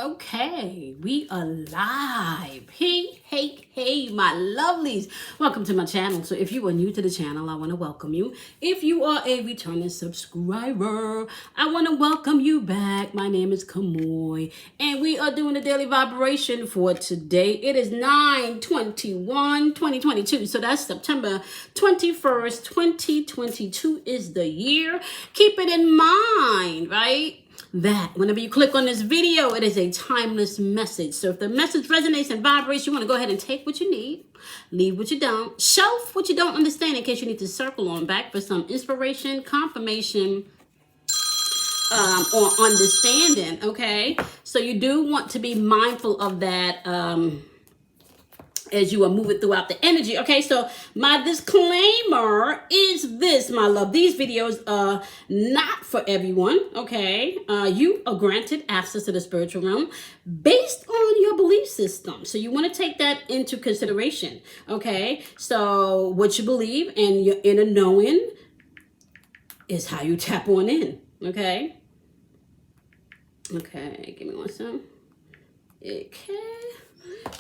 Okay, we are live. Hey, my lovelies. Welcome to my channel. So if you are new to the channel, I want to welcome you. If you are a returning subscriber, I want to welcome you back. My name is Kamoy, and we are doing a daily vibration for today. It is 9/21/2022. So that's September 21st, 2022 is the year. Keep it in mind, right? That whenever you click on this video, it is a timeless message. So if the message resonates and vibrates, you want to go ahead and take what you need, leave what you don't, shelf what you don't understand in case you need to circle on back for some inspiration, confirmation, or understanding. Okay, so you do want to be mindful of that as you are moving throughout the energy. Okay, so my disclaimer is this, my love. These videos are not for everyone, okay? You are granted access to the spiritual realm based on your belief system. So you want to take that into consideration, okay? So what you believe and your inner knowing is how you tap on in, okay? Okay, give me one second. Okay.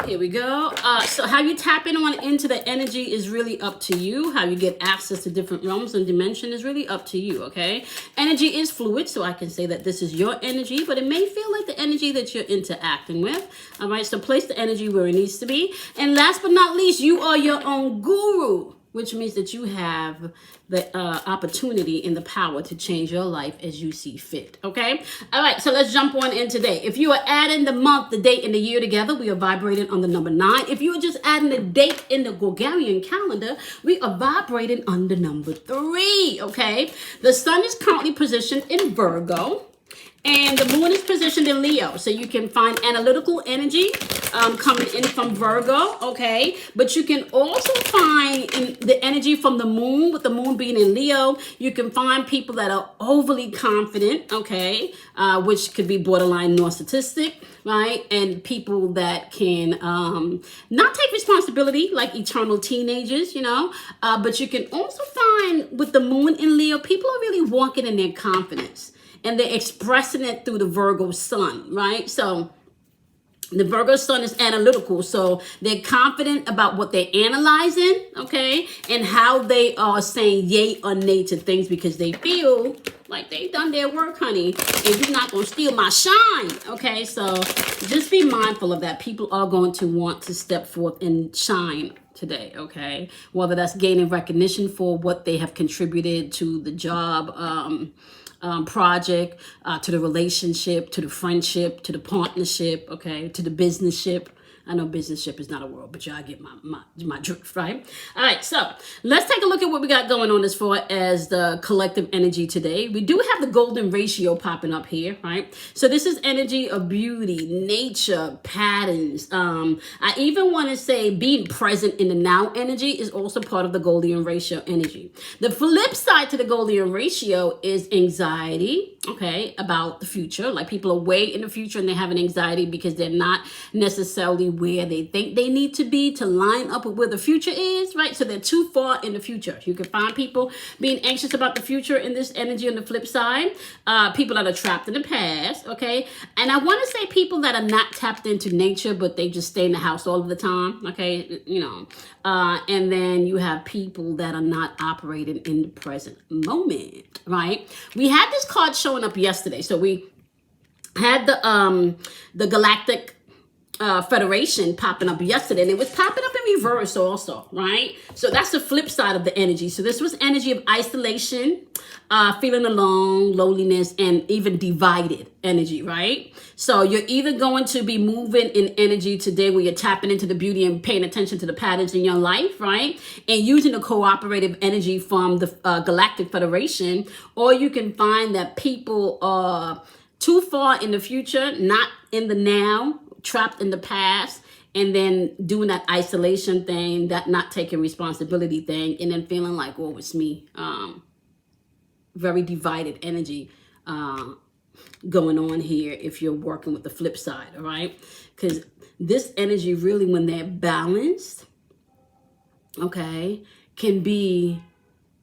Here we go. So how you tap into the energy is really up to you. How you get access to different realms and dimension is really up to you, okay? Energy is fluid, so I can say that this is your energy, but it may feel like the energy that you're interacting with, all right? So place the energy where it needs to be. And last but not least, you are your own guru, which means that you have the opportunity and the power to change your life as you see fit, okay? All right, so let's jump on in today. If you are adding the month, the date, and the year together, we are vibrating on the number 9. If you are just adding the date in the Gregorian calendar, we are vibrating on the number 3, okay? The sun is currently positioned in Virgo, and the moon is positioned in Leo. So you can find analytical energy coming in from Virgo, okay? But you can also find the energy from the moon, with the moon being in Leo. You can find people that are overly confident, okay? Which could be borderline narcissistic, right? And people that can not take responsibility, like eternal teenagers, you know? But you can also find with the moon in Leo, people are really walking in their confidence. And they're expressing it through the Virgo sun, right? So the Virgo sun is analytical. So they're confident about what they're analyzing, okay? And how they are saying yay or nay to things because they feel like they've done their work, honey. And you're not going to steal my shine, okay? So just be mindful of that. People are going to want to step forth and shine today, okay? Whether that's gaining recognition for what they have contributed to the job, project, to the relationship, to the friendship, to the partnership, okay, to the business-ship. I know business-ship is not a word, but y'all get my drift, right? All right, so let's take a look at what we got going on as far as the collective energy today. We do have the golden ratio popping up here, right? So this is energy of beauty, nature, patterns. I even want to say being present in the now energy is also part of the golden ratio energy. The flip side to the golden ratio is anxiety, okay, about the future. Like people are way in the future and they have an anxiety because they're not necessarily where they think they need to be to line up with where the future is, right? So they're too far in the future. You can find people being anxious about the future in this energy on the flip side. People that are trapped in the past, okay? And I want to say people that are not tapped into nature, but they just stay in the house all of the time, okay? You know, and then you have people that are not operating in the present moment, right? We had this card showing up yesterday. So we had the galactic Federation popping up yesterday, and it was popping up in reverse also, right? So that's the flip side of the energy. So this was energy of isolation, feeling alone, loneliness, and even divided energy, right? So you're either going to be moving in energy today where you're tapping into the beauty and paying attention to the patterns in your life, right? And using the cooperative energy from the Galactic Federation, or you can find that people are too far in the future, not in the now, trapped in the past, and then doing that isolation thing, that not taking responsibility thing, and then feeling like, oh, it's me. Very divided energy going on here if you're working with the flip side, all right? Because this energy really, when they're balanced, okay, can be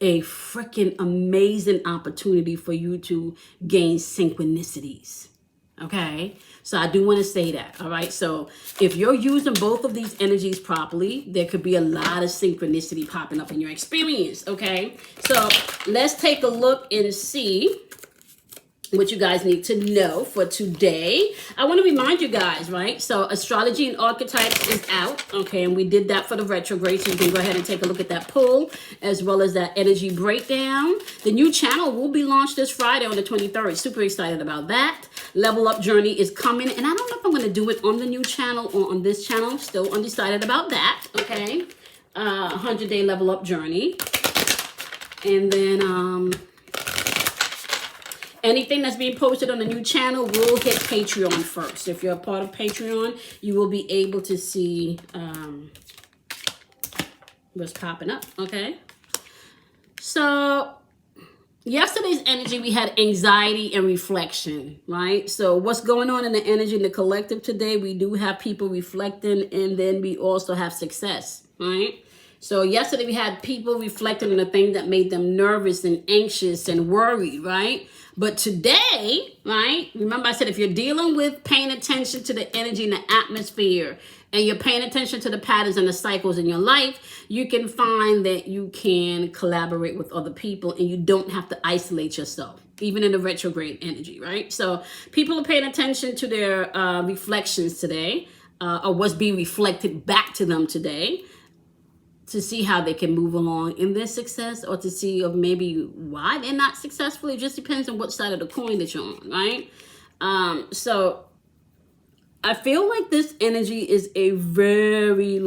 a freaking amazing opportunity for you to gain synchronicities. Okay, so I do want to say that. All right, so if you're using both of these energies properly, there could be a lot of synchronicity popping up in your experience. Okay, so let's take a look and see what you guys need to know for today. I want to remind you guys, right? So astrology and archetypes is out, okay, and we did that for the retrograde, so you can go ahead and take a look at that poll as well as that energy breakdown. The new channel will be launched this Friday on the 23rd. Super excited about that. Level Up Journey is coming, and I don't know if I'm going to do it on the new channel or on this channel. Still undecided about that, okay? 100-day Level Up Journey. And then anything that's being posted on the new channel will hit Patreon first. If you're a part of Patreon, you will be able to see what's popping up, okay? So yesterday's energy, we had anxiety and reflection, right? So what's going on in the energy in the collective today? We do have people reflecting, and then we also have success, right? So yesterday we had people reflecting on the thing that made them nervous and anxious and worried, right? But today, right, remember I said if you're dealing with paying attention to the energy and the atmosphere, and you're paying attention to the patterns and the cycles in your life, you can find that you can collaborate with other people and you don't have to isolate yourself, even in the retrograde energy, right? So people are paying attention to their reflections today, or what's being reflected back to them today, to see how they can move along in their success, or to see of maybe why they're not successful. It just depends on what side of the coin that you're on, right? So I feel like this energy is a very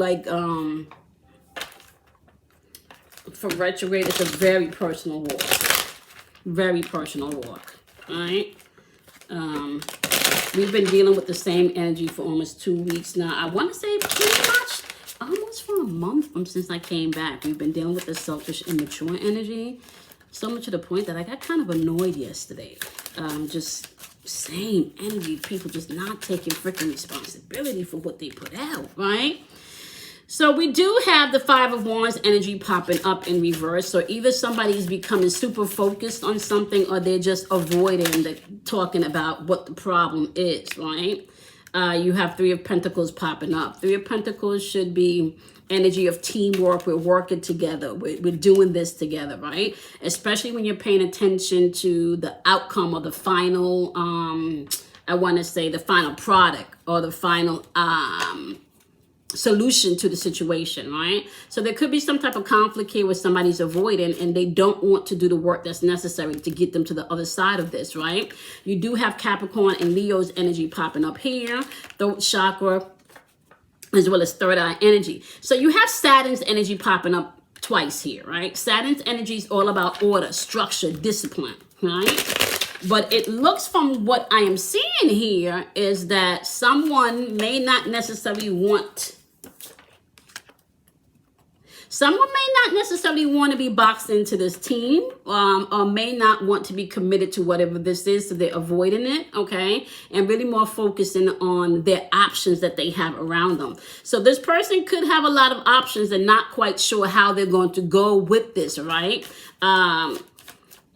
for retrograde, it's a very personal walk. Very personal walk, all right? We've been dealing with the same energy for almost 2 weeks now. I want to say pretty much almost for a month since I came back. We've been dealing with the selfish, immature energy, so much to the point that I got kind of annoyed yesterday. Just same energy, people just not taking freaking responsibility for what they put out, right? So we do have the Five of Wands energy popping up in reverse. So either somebody's becoming super focused on something, or they're just avoiding talking about what the problem is, right? You have Three of Pentacles popping up. Three of Pentacles should be energy of teamwork. We're working together. We're doing this together, right? Especially when you're paying attention to the outcome or the final, I want to say the final product or the final solution to the situation, right? So there could be some type of conflict here where somebody's avoiding and they don't want to do the work that's necessary to get them to the other side of this, right? You do have Capricorn and Leo's energy popping up here, throat chakra, as well as third eye energy. So you have Saturn's energy popping up twice here, right? Saturn's energy is all about order, structure, discipline, right? But it looks from what I am seeing here is that someone may not necessarily want to be boxed into this team, or may not want to be committed to whatever this is, so they're avoiding it, okay? And really more focusing on their options that they have around them. So this person could have a lot of options and not quite sure how they're going to go with this, right?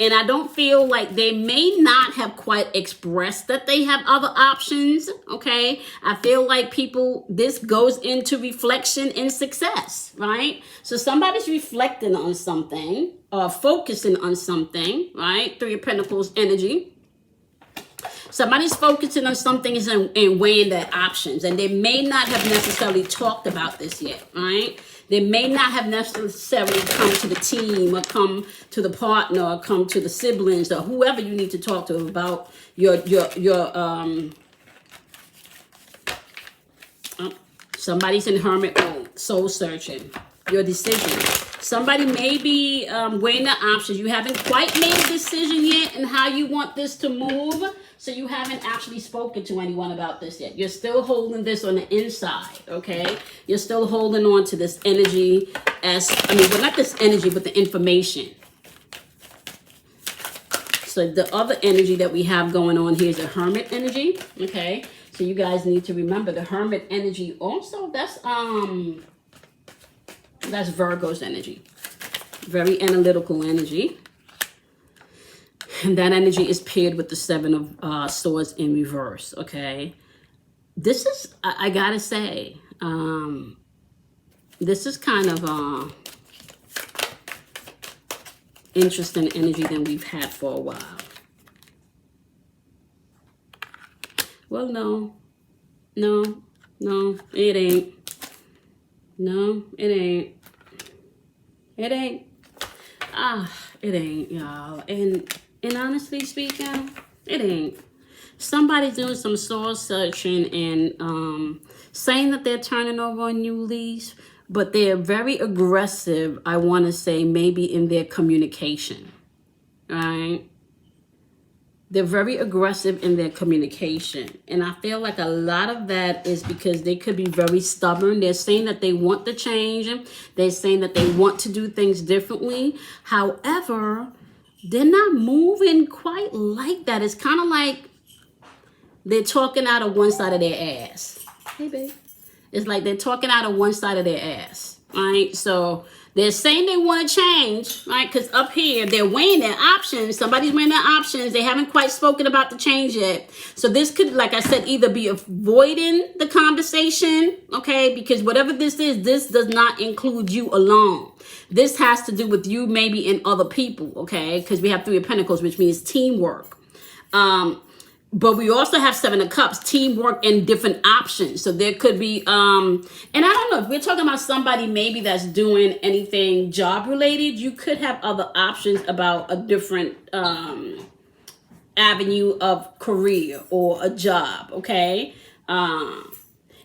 And I don't feel like they may not have quite expressed that they have other options, okay? I feel like this goes into reflection and success, right? So somebody's reflecting on something or focusing on something, right? Three of Pentacles energy. Somebody's focusing on something and weighing their options, and they may not have necessarily talked about this yet, right? They may not have necessarily come to the team or come to the partner or come to the siblings or whoever you need to talk to about somebody's in hermit mode, soul searching, your decision. Somebody may be weighing the options. You haven't quite made a decision yet in how you want this to move. So you haven't actually spoken to anyone about this yet. You're still holding this on the inside, okay? You're still holding on to this energy not this energy, but the information. So the other energy that we have going on here is the Hermit energy, okay? So you guys need to remember the Hermit energy also, that's Virgo's energy. Very analytical energy. And that energy is paired with the Seven of Swords in reverse, okay? This is, I gotta say, this is kind of interesting energy than we've had for a while. Well, no, it ain't. No, it ain't. It ain't. It ain't, y'all. And honestly speaking, it ain't. Somebody's doing some soul searching and saying that they're turning over a new leaf, but they're very aggressive, I want to say, maybe in their communication, right? They're very aggressive in their communication. And I feel like a lot of that is because they could be very stubborn. They're saying that they want to change. They're saying that they want to do things differently. However, they're not moving quite like that. It's kind of like they're talking out of one side of their ass. Hey, babe. It's like they're talking out of one side of their ass, right? So they're saying they want to change, right? Because up here, they're weighing their options. Somebody's weighing their options. They haven't quite spoken about the change yet. So this could, like I said, either be avoiding the conversation, okay? Because whatever this is, this does not include you alone. This has to do with you maybe and other people, okay? Because we have Three of Pentacles, which means teamwork. But we also have Seven of Cups, teamwork and different options. So there could be, and I don't know, if we're talking about somebody maybe that's doing anything job related, you could have other options about a different avenue of career or a job, okay?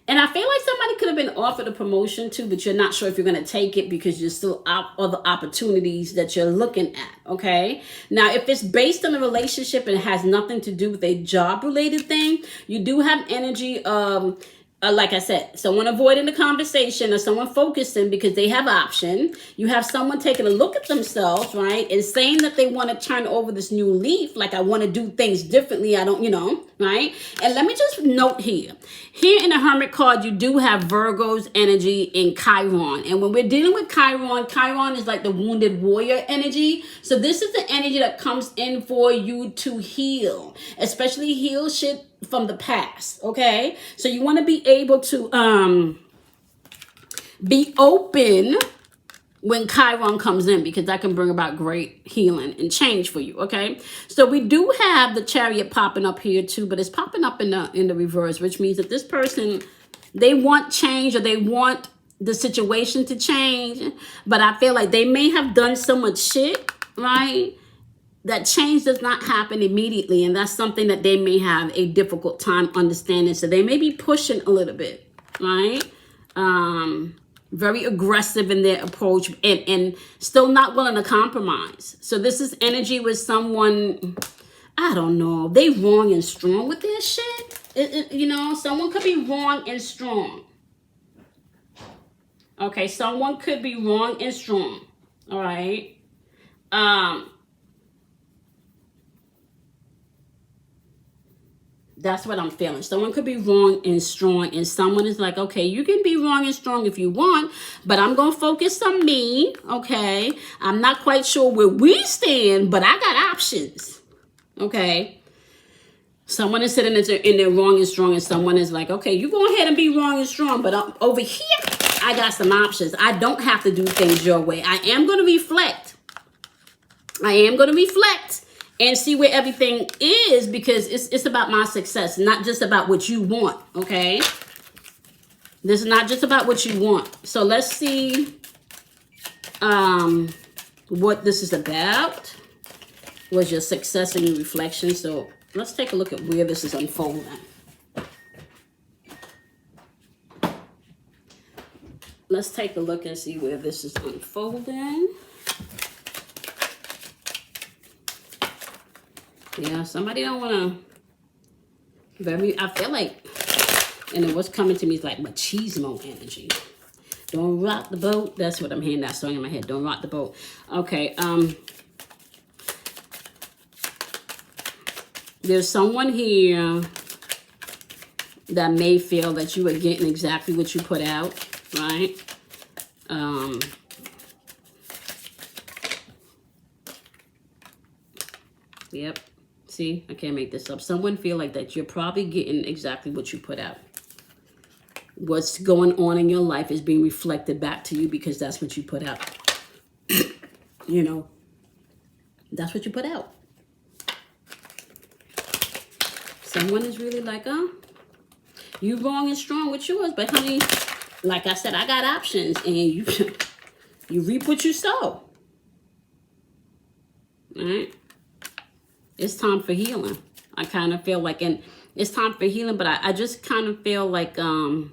And I feel like somebody could have been offered a promotion too, but you're not sure if you're going to take it because you're still out other opportunities that you're looking at, okay? Now, if it's based on a relationship and it has nothing to do with a job-related thing, you do have energy of, like I said, someone avoiding the conversation or someone focusing because they have option. You have someone taking a look at themselves, right, and saying that they want to turn over this new leaf, like I want to do things differently. I don't, right? And let me just note here. Here in the Hermit card, you do have Virgo's energy in Chiron. And when we're dealing with Chiron, Chiron is like the wounded warrior energy. So this is the energy that comes in for you to heal, especially heal shit from the past, okay? So you want to be able to be open when Chiron comes in, because that can bring about great healing and change for you, okay? So we do have the Chariot popping up here too, but it's popping up in the reverse, which means that this person, they want change or they want the situation to change, but I feel like they may have done so much shit, right? That change does not happen immediately, and that's something that they may have a difficult time understanding. So they may be pushing a little bit, right? Very aggressive in their approach and still not willing to compromise. So this is energy with someone, I don't know, they wrong and strong with their shit. Someone could be wrong and strong. Okay, someone could be wrong and strong. All right. That's what I'm feeling. Someone could be wrong and strong, and someone is like, okay, you can be wrong and strong if you want, but I'm going to focus on me, okay? I'm not quite sure where we stand, but I got options, okay? Someone is sitting in there wrong and strong, and someone is like, okay, you go ahead and be wrong and strong, but over here, I got some options. I don't have to do things your way. I am going to reflect. And see where everything is, because it's about my success, not just about what you want, okay? This is not just about what you want. So let's see what this is about. Was your success and your reflection. So let's take a look at where this is unfolding. Let's take a look and see where this is unfolding. Yeah, somebody don't want to, I feel like, and what's coming to me is like machismo energy. Don't rock the boat. That's what I'm hearing that song in my head. Don't rock the boat. Okay, there's someone here that may feel that you are getting exactly what you put out, right? Yep. See, I can't make this up. Someone feel like that you're probably getting exactly what you put out. What's going on in your life is being reflected back to you because that's what you put out. You know, that's what you put out. Someone is really like, oh, you wrong and strong with yours, but honey, like I said, I got options, and you reap what you sow. All right? It's time for healing. I kind of feel like, and it's time for healing, but I just kind of feel like, in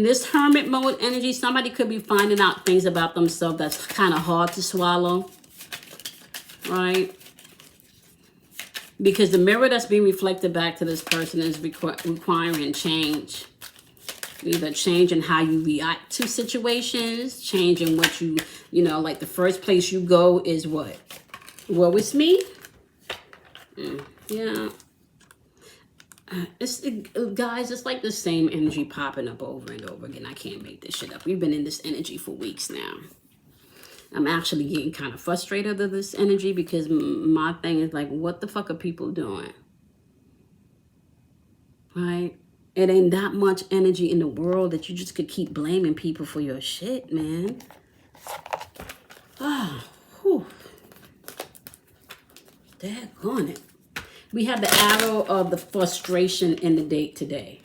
this hermit mode energy, somebody could be finding out things about themselves that's kind of hard to swallow, right? Because the mirror that's being reflected back to this person is requiring change. Either change in how you react to situations, change in what you know, like the first place you go is what? Woe is me? Yeah. Guys, it's like the same energy popping up over and over again. I can't make this shit up. We've been in this energy for weeks now. I'm actually getting kind of frustrated with this energy because my thing is like, what the fuck are people doing? Right? It ain't that much energy in the world that you just could keep blaming people for your shit, man. Ah, whew. Daggone it. We have the arrow of the frustration in the date today.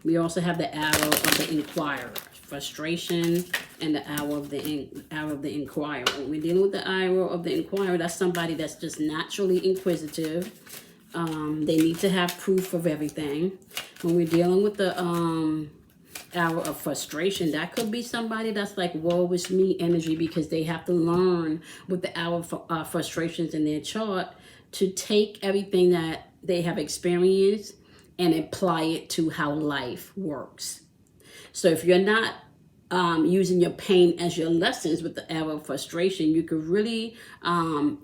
We also have the arrow of the Inquirer. Frustration and the arrow of the Inquirer. When we're dealing with the arrow of the Inquirer, that's somebody that's just naturally inquisitive. They need to have proof of everything. When we're dealing with the arrow of frustration, that could be somebody that's like, woe is me energy, because they have to learn with the arrow of frustrations in their chart to take everything that they have experienced and apply it to how life works. So if you're not using your pain as your lessons with the arrow of frustration, you could really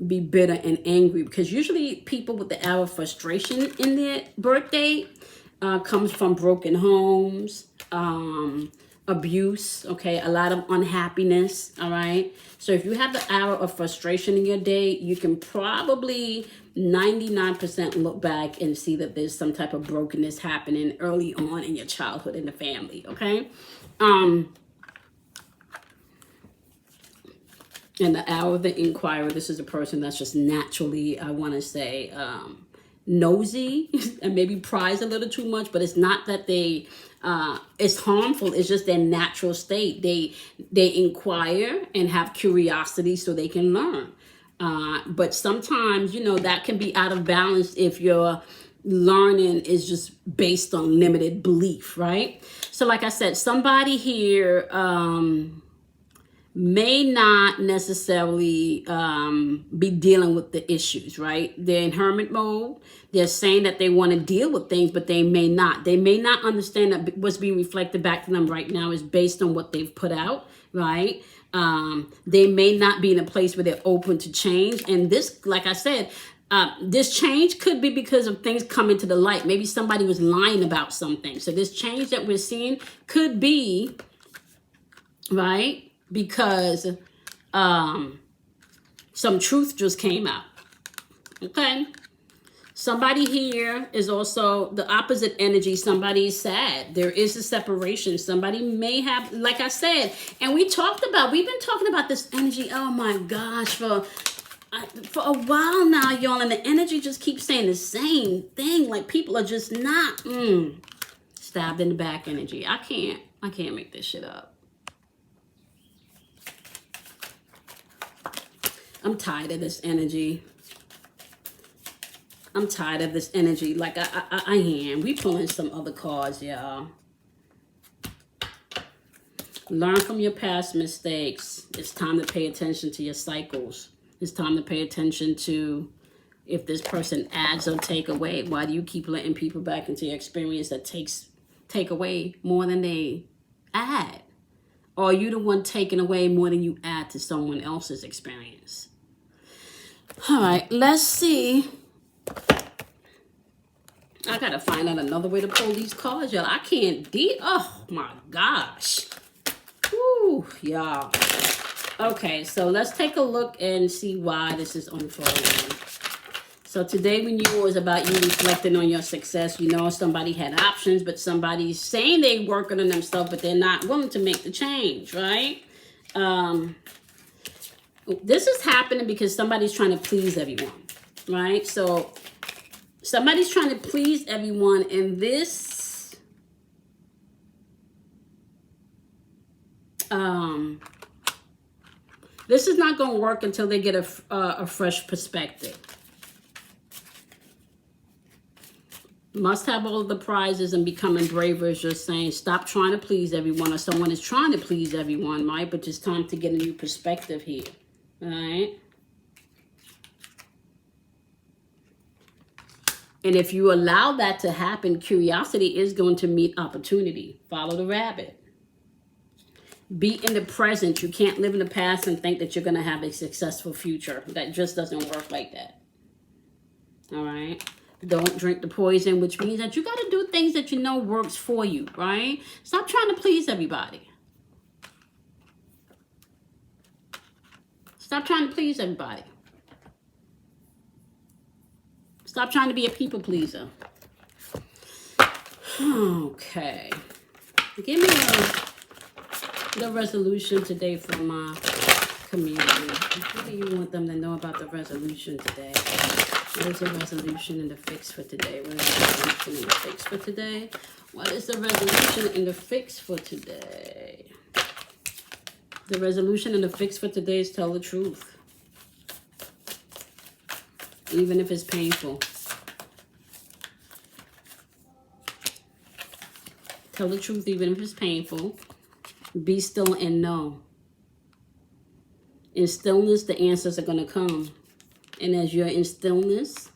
be bitter and angry, because usually people with the arrow of frustration in their birthday comes from broken homes, abuse, okay, a lot of unhappiness, all right? So if you have the arrow of frustration in your day, you can probably 99% look back and see that there's some type of brokenness happening early on in your childhood in the family, okay? And the arrow of the Inquirer, this is a person that's just naturally, I want to say, nosy and maybe pries a little too much, but it's not that they it's harmful. It's just their natural state. They inquire and have curiosity so they can learn. But sometimes, you know, that can be out of balance if your learning is just based on limited belief, right? So like I said, somebody here may not necessarily be dealing with the issues, right? They're in hermit mode. They're saying that they want to deal with things, but they may not. They may not understand that what's being reflected back to them right now is based on what they've put out, right? They may not be in a place where they're open to change. And this, like I said, this change could be because of things coming to the light. Maybe somebody was lying about something. So this change that we're seeing could be, right, because some truth just came out. Okay? Somebody here is also the opposite energy. Somebody is sad. There is a separation. Somebody may have, like I said, and we've been talking about this energy, oh my gosh, for a while now, y'all, and the energy just keeps saying the same thing. Like people are just not stabbed in the back energy. I can't make this shit up. I'm tired of this energy. I'm tired of this energy. Like I am. We pulling some other cards, y'all. Learn from your past mistakes. It's time to pay attention to your cycles. It's time to pay attention to if this person adds or take away. Why do you keep letting people back into your experience that take away more than they add? Or are you the one taking away more than you add to someone else's experience? All right, let's see. I gotta find out another way to pull these cards, y'all. I can't oh my gosh. Whew, y'all. Okay, so let's take a look and see why this is unfolding. So today when you was about you reflecting on your success, you know, somebody had options, but somebody's saying they working on themselves, but they're not willing to make the change, right? This is happening because somebody's trying to please everyone, right? So somebody's trying to please everyone, and this this is not going to work until they get a fresh perspective. Must have all of the prizes, and becoming braver is just saying stop trying to please everyone, or someone is trying to please everyone, right? But it's time to get a new perspective here, right? And if you allow that to happen, curiosity is going to meet opportunity. Follow the rabbit. Be in the present. You can't live in the past and think that you're going to have a successful future. That just doesn't work like that. All right? Don't drink the poison, which means that you got to do things that you know works for you, right? Stop trying to please everybody. Stop trying to please everybody. Stop trying to be a people pleaser. Okay. Give me the resolution today for my community. What do you want them to know about the resolution today? What is the resolution and the fix for today? What is the resolution and the fix for today? What is the resolution and the fix for today? The resolution and the fix for today is tell the truth. Even if it's painful. Tell the truth even if it's painful. Be still and know. In stillness, the answers are going to come. And as you're in stillness,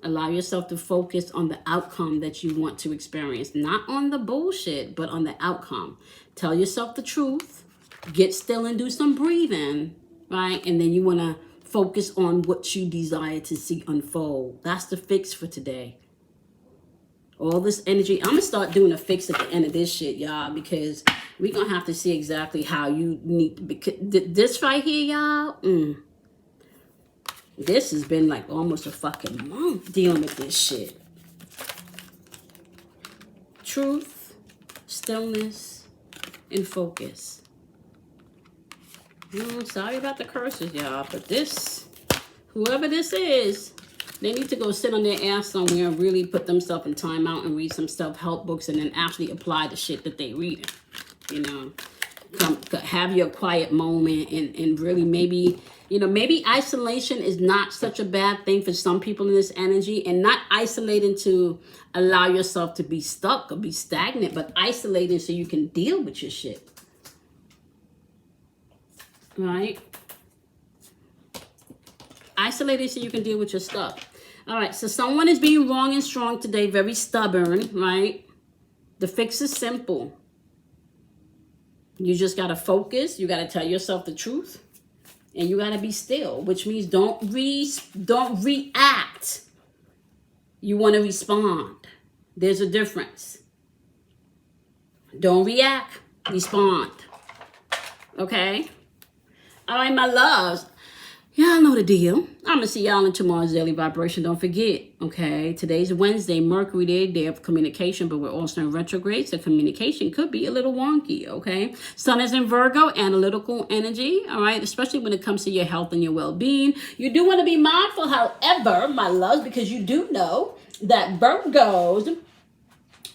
allow yourself to focus on the outcome that you want to experience. Not on the bullshit, but on the outcome. Tell yourself the truth. Get still and do some breathing, right? And then you want to focus on what you desire to see unfold. That's the fix for today. All this energy. I'm going to start doing a fix at the end of this shit, y'all, because we're going to have to see exactly how you need to be. This right here, y'all, this has been like almost a fucking month dealing with this shit. Truth, stillness, and focus. Sorry about the curses, y'all, but this, whoever this is, they need to go sit on their ass somewhere and really put themselves in timeout and read some self-help books and then actually apply the shit that they reading. You know, have your quiet moment and really maybe, you know, maybe isolation is not such a bad thing for some people in this energy, and not isolating to allow yourself to be stuck or be stagnant, but isolating so you can deal with your shit. Right? Isolated so you can deal with your stuff. All right, so someone is being wrong and strong today, very stubborn, right? The fix is simple. You just got to focus. You got to tell yourself the truth. And you got to be still, which means don't react. You want to respond. There's a difference. Don't react. Respond. Okay? All right, my loves. Y'all know the deal. I'm going to see y'all in tomorrow's daily vibration. Don't forget, okay? Today's Wednesday, Mercury day of communication, but we're also in retrograde, so communication could be a little wonky, okay? Sun is in Virgo, analytical energy, all right? Especially when it comes to your health and your well-being. You do want to be mindful, however, my loves, because you do know that Virgos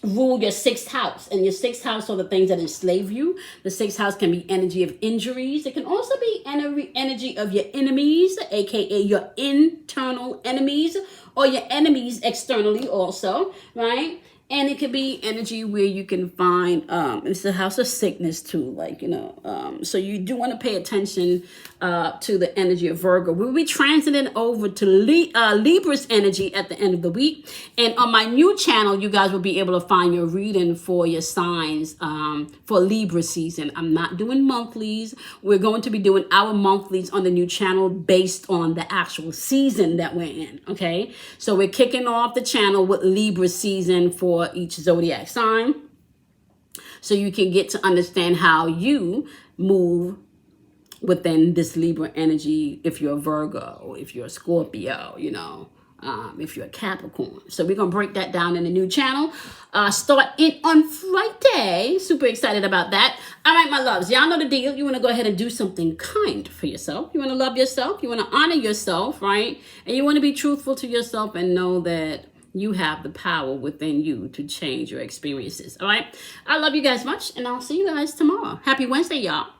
rule your sixth house, and your sixth house are the things that enslave you. The sixth house can be energy of injuries. It can also be energy of your enemies, aka your internal enemies, or your enemies externally also, right? And it could be energy where you can find, it's the house of sickness too, like, you know, so you do want to pay attention to the energy of Virgo. We'll be transiting over to Libra's energy at the end of the week. And on my new channel, you guys will be able to find your reading for your signs for Libra season. I'm not doing monthlies. We're going to be doing our monthlies on the new channel based on the actual season that we're in, okay? So we're kicking off the channel with Libra season for each zodiac sign. so you can get to understand how you move within this Libra energy. If you're a Virgo, if you're a Scorpio, you know, if you're a Capricorn. So we're going to break that down in the new channel. Start it on Friday. Super excited about that. All right, my loves. Y'all know the deal. You want to go ahead and do something kind for yourself. You want to love yourself. You want to honor yourself, right? And you want to be truthful to yourself and know that you have the power within you to change your experiences. All right? I love you guys much, and I'll see you guys tomorrow. Happy Wednesday, y'all.